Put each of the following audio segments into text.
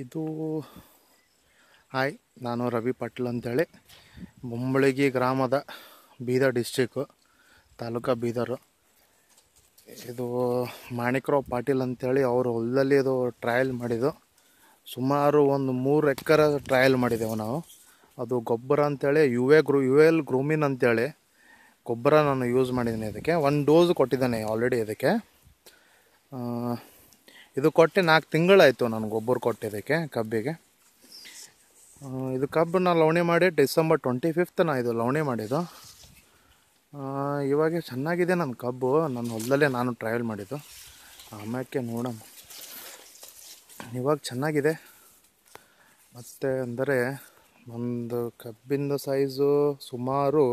ಇದು ಹಾಯ್, ನಾನು ರವಿ ಪಾಟೀಲ್ ಅಂತೇಳಿ, ಮುಂಬಳಗಿ ಗ್ರಾಮದ ಬೀದರ್ ಡಿಸ್ಟ್ರಿಕ್ಕು, ತಾಲೂಕು ಬೀದರು. ಇದು ಮಾಣಿಕ್ರಾವ್ ಪಾಟೀಲ್ ಅಂತೇಳಿ ಅವರು ಹೊಲದಲ್ಲಿ ಇದು ಟ್ರಯಲ್ ಮಾಡಿದ್ದು. ಸುಮಾರು ಒಂದು 3 ಎಕರೆ ಟ್ರಯಲ್ ಮಾಡಿದೆವು ನಾವು. ಅದು ಗೊಬ್ಬರ ಅಂತೇಳಿ ಯು ಎಲ್ ಗ್ರೂಮಿನ್ ಅಂತೇಳಿ ಗೊಬ್ಬರ ನಾನು ಯೂಸ್ ಮಾಡಿದ್ದೀನಿ. ಇದಕ್ಕೆ 1 ಡೋಸ್ ಕೊಟ್ಟಿದ್ದಾನೆ ಆಲ್ರೆಡಿ. ಇದಕ್ಕೆ ಇದು ಕೊಟ್ಟು 4 ತಿಂಗಳಾಯಿತು ನಾನು ಗೊಬ್ಬರ ಕೊಟ್ಟಿದ್ದಕ್ಕೆ ಕಬ್ಬಿಗೆ. ಇದು ಕಬ್ಬು ನಾನು ಲವಣಿ ಮಾಡಿ ಡಿಸೆಂಬರ್ 25th ಇದು ಲವಣಿ ಮಾಡಿದ್ದು. ಇವಾಗ ಚೆನ್ನಾಗಿದೆ ನನ್ನ ಕಬ್ಬು. ನನ್ನ ಹೊಲದಲ್ಲೇ ನಾನು ಟ್ರಯಲ್ ಮಾಡಿದ್ದು. ಆಮ್ಯಾಕೆ ನೋಡೋಣ. ಇವಾಗ ಚೆನ್ನಾಗಿದೆ. ಮತ್ತು ಅಂದರೆ ನಮ್ಮದು ಕಬ್ಬಿಂದು ಸೈಜು ಸುಮಾರು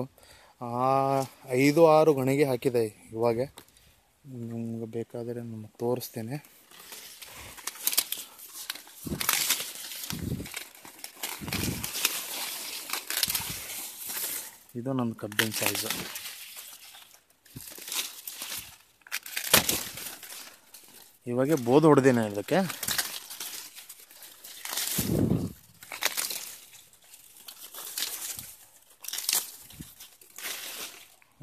5-6 ಗಣಿಗೆ ಹಾಕಿದೆ ಇವಾಗ. ನಿಮ್ಗೆ ಬೇಕಾದರೆ ನಿಮಗೆ ತೋರಿಸ್ತೇನೆ. ಇದು ನನ್ನ ಕಬ್ಬಿನ ಸೈಜು. ಇವಾಗ ಬೋದ್ ಹೊಡೆದೇನೆ ಇದಕ್ಕೆ.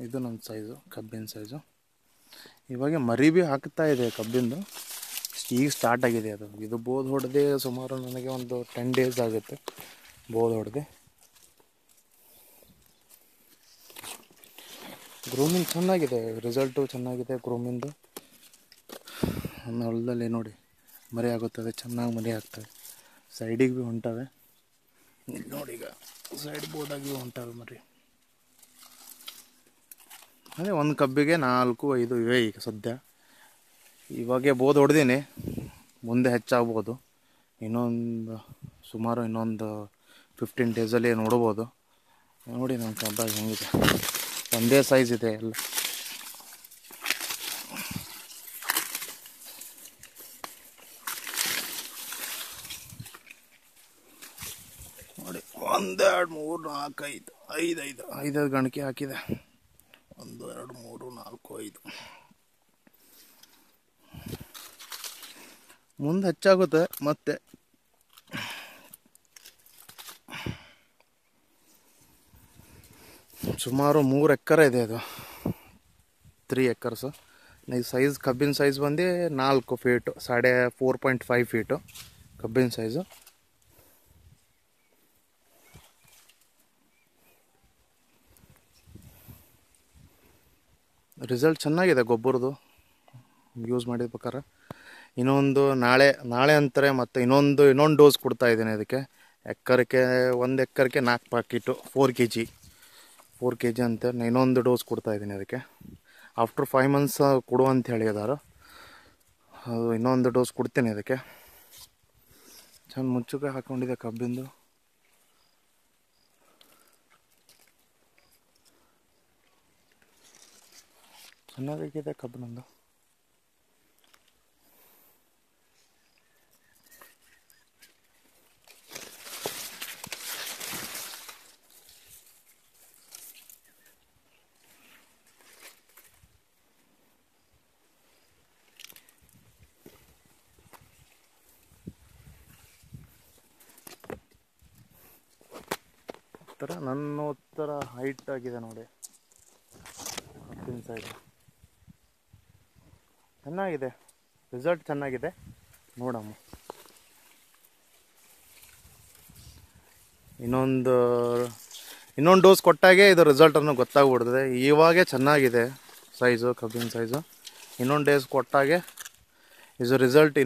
ಇದು ನನ್ನ ಸೈಜು, ಕಬ್ಬಿನ ಸೈಜು. ಇವಾಗ ಮರಿ ಭೀ ಹಾಕ್ತಾ ಇದೆ ಕಬ್ಬಿಂದು. ಈಗ ಸ್ಟಾರ್ಟ್ ಆಗಿದೆ ಅದು. ಇದು ಬೋದ್ ಹೊಡೆದೆ ಸುಮಾರು ನನಗೆ ಒಂದು 10 days ಆಗುತ್ತೆ ಬೋದ್ ಹೊಡೆದೆ. ಗ್ರೂಮಿಂಗ್ ಚೆನ್ನಾಗಿದೆ, ರಿಸಲ್ಟು ಚೆನ್ನಾಗಿದೆ ಗ್ರೂಮಿಂದು. ನನ್ನ ಹೊಲದಲ್ಲಿ ನೋಡಿ ಮರಿ ಆಗುತ್ತದೆ, ಚೆನ್ನಾಗಿ ಮರಿ ಆಗ್ತವೆ. ಸೈಡಿಗೆ ಭೀ ಹೊಂಟವೆ. ಇಲ್ಲಿ ನೋಡಿ, ಈಗ ಸೈಡ್ ಬೋರ್ಡಾಗಿ ಭೀ ಹೊಂಟವೆ ಮರಿ. ಅದೇ ಒಂದು ಕಬ್ಬಿಗೆ 4-5 ಇವೆ ಈಗ ಸದ್ಯ. ಇವಾಗೆ ಬೋದ್ ಹೊಡೆದೀನಿ, ಮುಂದೆ ಹೆಚ್ಚಾಗ್ಬೋದು. ಸುಮಾರು ಇನ್ನೊಂದು 15 days ನೋಡ್ಬೋದು. ನೋಡಿ ನನ್ನ ಕಬ್ಬಾಗ ಹೆಂಗಿದೆ, ಒಂದೇ ಸೈಜ್ ಇದೆ ಎಲ್ಲ. ನೋಡಿ 1 2 3 4 5 ಗಣಕೆ ಹಾಕಿದೆ. 1 2 3 4 5. ಮುಂದೆ ಹೆಚ್ಚಾಗುತ್ತೆ. ಮತ್ತೆ ಸುಮಾರು 3 ಎಕರೆ ಇದೆ ಅದು, 3 acres. ಈ ಸೈಜ್ ಕಬ್ಬಿನ ಸೈಜ್ ಬಂದು 4 feet, 4.5 feet ಕಬ್ಬಿನ ಸೈಜು. ರಿಸಲ್ಟ್ ಚೆನ್ನಾಗಿದೆ ಗೊಬ್ಬರದು ಯೂಸ್ ಮಾಡಿದ ಪ್ರಕಾರ. ಇನ್ನೊಂದು ನಾಳೆ ಅಂತಾರೆ. ಮತ್ತು ಇನ್ನೊಂದು ಡೋಸ್ ಕೊಡ್ತಾ ಇದ್ದೀನಿ ಇದಕ್ಕೆ. 1 ಎಕರೆಗೆ 4 ಪ್ಯಾಕೆಟು 4 kg ಅಂತ ಇನ್ನೊಂದು ಡೋಸ್ ಕೊಡ್ತಾ ಇದ್ದೀನಿ ಅದಕ್ಕೆ. ಆಫ್ಟರ್ 5 months ಕೊಡು ಅಂತ ಹೇಳಿದಾರೆ. ಅದು ಇನ್ನೊಂದು ಡೋಸ್ ಕೊಡ್ತೀನಿ ಅದಕ್ಕೆ. ಚೆಂದ ಮುಚ್ಚುಗೆ ಹಾಕ್ಕೊಂಡಿದೆ ಕಬ್ಬಿಂದು. ಚೆನ್ನಾಗಿದೆ ಕಬ್ಬು ನಂದು. ನನ್ನ ಉತ್ತರ ಹೈಟ್ ಆಗಿದೆ ನೋಡಿ ಕಬ್ಬಿನ ಸೈಡ್. ಚೆನ್ನಾಗಿದೆ, ರಿಸಲ್ಟ್ ಚೆನ್ನಾಗಿದೆ. ನೋಡಮ್ಮ, ಇನ್ನೊಂದು ಡೋಸ್ ಕೊಟ್ಟಾಗೆ ಇದು ರಿಸಲ್ಟನ್ನು ಗೊತ್ತಾಗ್ಬಿಡ್ತದೆ. ಇವಾಗೇ ಚೆನ್ನಾಗಿದೆ ಸೈಜು, ಕಬ್ಬಿನ ಸೈಜು. ಇನ್ನೊಂದು ಡೇಸ್ ಕೊಟ್ಟಾಗೆ ಇದು ರಿಸಲ್ಟ್